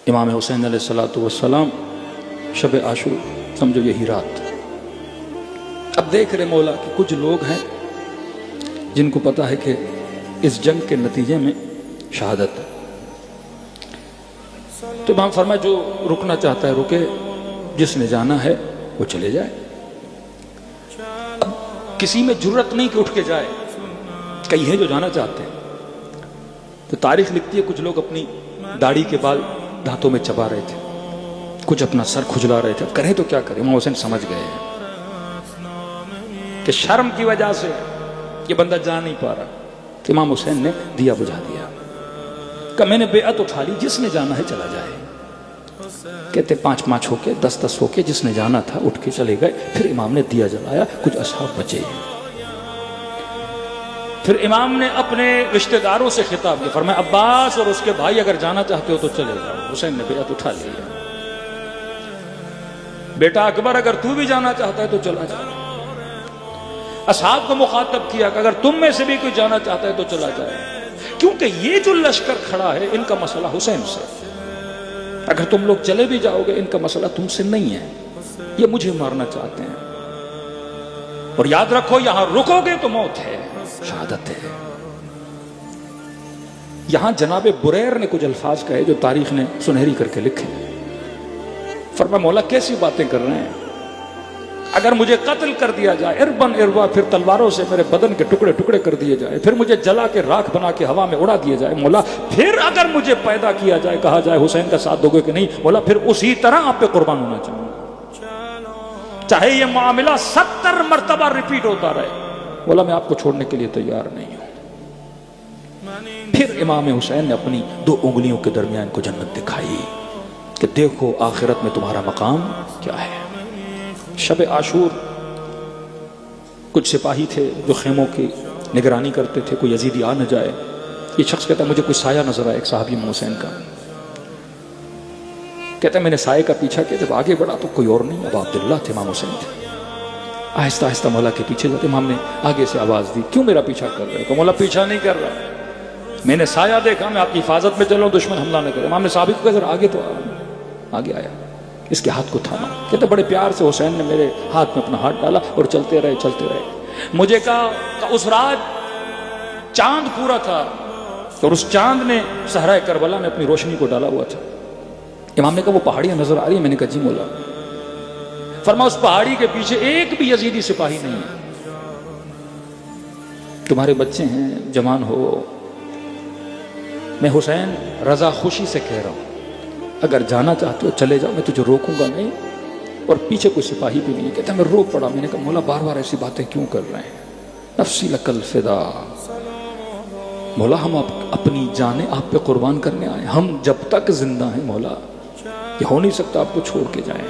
امام حسین علیہ السلام شب عاشور سمجھو یہی رات. اب دیکھ رہے مولا کہ کچھ لوگ ہیں جن کو پتا ہے کہ اس جنگ کے نتیجے میں شہادت ہے. تو امام فرمایا جو رکنا چاہتا ہے رکے، جس نے جانا ہے وہ چلے جائے. اب کسی میں جرت نہیں کہ اٹھ کے جائے، کئی ہیں جو جانا چاہتے ہیں. تو تاریخ لکھتی ہے کچھ لوگ اپنی داڑھی کے بال دانتوں میں چبا رہے تھے، کچھ اپنا سر کھجلا رہے تھے. کریں تو کیا کریں؟ امام حسین سمجھ گئے ہیں کہ شرم کی وجہ سے یہ بندہ جا نہیں پا رہا. تو امام حسین نے دیا بجھا دیا کہ میں نے بیعت اٹھا لی، جس نے جانا ہے چلا جائے. کہتے 5-5 ہو کے 10-10 ہو کے جس نے جانا تھا اٹھ کے چلے گئے. پھر امام نے دیا جلایا، کچھ اصحاب بچے. پھر امام نے اپنے رشتہ داروں سے خطاب کیا، فرمایا عباس اور اس کے بھائی اگر جانا چاہتے ہو تو چلے جاؤ. حسین نے بیعت اٹھا لی. بیٹا اکبر اگر تو بھی جانا چاہتا ہے تو چلا جا. اصحاب کو مخاطب کیا کہ اگر تم میں سے بھی کوئی جانا چاہتا ہے تو چلا جائے، کیونکہ یہ جو لشکر کھڑا ہے ان کا مسئلہ حسین سے. اگر تم لوگ چلے بھی جاؤ گے ان کا مسئلہ تم سے نہیں ہے، یہ مجھے مارنا چاہتے ہیں. اور یاد رکھو یہاں رکو گے تو موت ہے، شہادت ہے. یہاں جناب بریر نے کچھ الفاظ کہے جو تاریخ نے سنہری کر کے لکھے. فرمایا مولا کیسی باتیں کر رہے ہیں؟ اگر مجھے قتل کر دیا جائے اربن اروا، پھر تلواروں سے میرے بدن کے ٹکڑے ٹکڑے کر دیے جائے، پھر مجھے جلا کے راکھ بنا کے ہوا میں اڑا دیا جائے، مولا پھر اگر مجھے پیدا کیا جائے کہا جائے حسین کا ساتھ دو گے کہ نہیں، مولا پھر اسی طرح آپ پہ قربان ہونا چاہوں گا، چاہے یہ معاملہ 70 مرتبہ ریپیٹ ہوتا رہے، مولا میں آپ کو چھوڑنے کے لیے تیار نہیں ہوں. پھر امام حسین نے اپنی 2 انگلیوں کے درمیان کو جنت دکھائی کہ دیکھو آخرت میں تمہارا مقام کیا ہے. شب عاشور کچھ سپاہی تھے جو خیموں کی نگرانی کرتے تھے، کوئی یزیدی آ نہ جائے. یہ شخص کہتا ہے مجھے کوئی سایہ نظر آیا ایک صحابی امام حسین کا. کہتا ہے میں نے سائے کا پیچھا کیا، جب آگے بڑھا تو کوئی اور نہیں، ابا عبداللہ تھے امام حسین تھے. آہستہ آہستہ مولا کے پیچھے جاتے. امام نے آگے سے آواز دی کیوں میرا پیچھا کر رہے ہو؟ مولا پیچھا نہیں کر رہا، میں نے سایہ دیکھا، میں آپ کی حفاظت میں چلوں دشمن حملہ نہ کرے. امام نے صحابی کو کہا ذرا آگے تو آگے آیا، اس کے ہاتھ کو تھاما. کہتے بڑے پیار سے حسین نے میرے ہاتھ میں اپنا ہاتھ ڈالا اور چلتے رہے چلتے رہے. مجھے کہا کہ اس رات چاند پورا تھا اور اس چاند نے صحرائے کربلا میں اپنی روشنی کو ڈالا ہوا تھا. امام نے کہا وہ پہاڑیاں نظر آ رہی ہیں؟ میں نے کہا جی مولا. فرمایا اس پہاڑی کے پیچھے ایک بھی یزیدی سپاہی نہیں ہے، تمہارے بچے ہیں، جوان ہو. میں حسین رضا خوشی سے کہہ رہا ہوں اگر جانا چاہتے ہو چلے جاؤ، میں تجھے روکوں گا نہیں. اور پیچھے کوئی سپاہی بھی نہیں. کہتا میں رو پڑا. میں نے کہا مولا بار بار ایسی باتیں کیوں کر رہے ہیں؟ نفسی لک الفدا، مولا ہم اپنی جانیں آپ پہ قربان کرنے آئے، ہم جب تک زندہ ہیں مولا یہ ہو نہیں سکتا آپ کو چھوڑ کے جائیں.